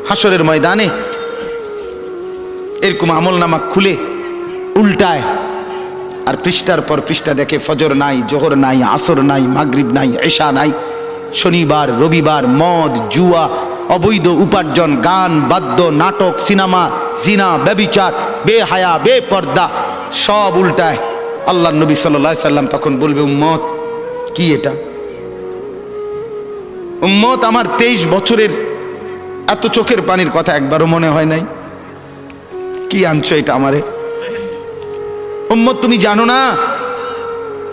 হাসরের ময়দানে এরকম আমলনামা খুলে উল্টায়, আর পৃষ্ঠার পর পৃষ্ঠা দেখে ফজর নাই, জোহর নাই, আসর নাই, মাগরিব নাই, এশা নাই, শনিবার রবিবার, মদ জুয়া, অবৈধ উপার্জন, গান বাদ্য, নাটক, সিনেমা, জিনা, ব্যভিচার, বেহায়া, বেপর্দা, সব উল্টায়। আল্লাহ নবী সাল্লাল্লাহু আলাইহি সাল্লাম তখন বলবে, উম্মত কি এটা? উম্মত আমার 23 বছরের এত চোখের পানির কথা একবারও মনে হয় নাই, কি আনছো এটা আমারে? উম্মত তুমি জানো না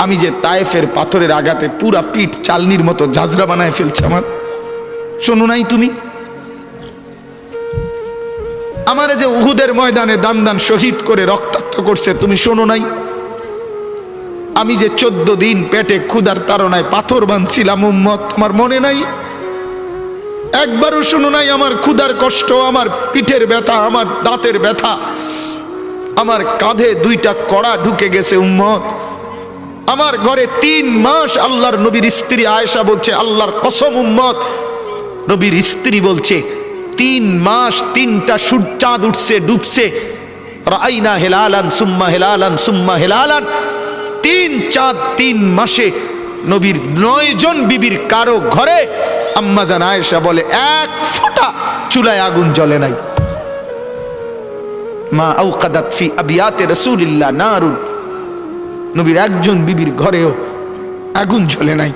আমি যে তায়েফের পাথরের আঘাতে পুরা পিঠ চালনির মতো ঝাঁঝরা বানায় ফেলছে আমার? শোনো নাই তুমি? আমারে যে উহুদের ময়দানে দান দান শহীদ করে রক্তাক্ত করছে, তুমি শোনো নাই? আমি যে 14 দিন পেটে ক্ষুধার তাড়নায় পাথর বাঁধছিলাম, উম্মত তোমার মনে নাই? একবারও শোনো নাই আমার ক্ষুধার কষ্ট, আমার পিঠের ব্যথা, আমার দাঁতের ব্যথা, আমার কাঁধে 2টা কড়া ঢুকে গেছে? উম্মত আমার ঘরে 3 মাস আল্লাহর নবীর স্ত্রী আয়েশা বলছে, আল্লাহর কসম উম্মত, নবীর স্ত্রী বলছে 3 মাস 3টা চাঁদ উঠছে ডুবছে, রাইনা হেলালান সুম্মা হেলালান সুম্মা হেলালান, 3 চাঁদ 3 মাসে নবীর 9 জন বিবির কারো ঘরে আম্মা জান আয়েশা বলে 1 ফোঁটা চুলায় আগুন জ্বলে নাই। মা আওকাদাত ফি আবিয়াতে রাসূলিল্লাহ নারুন, নবীর একজন বিবির ঘরেও আগুন জ্বলে নাই।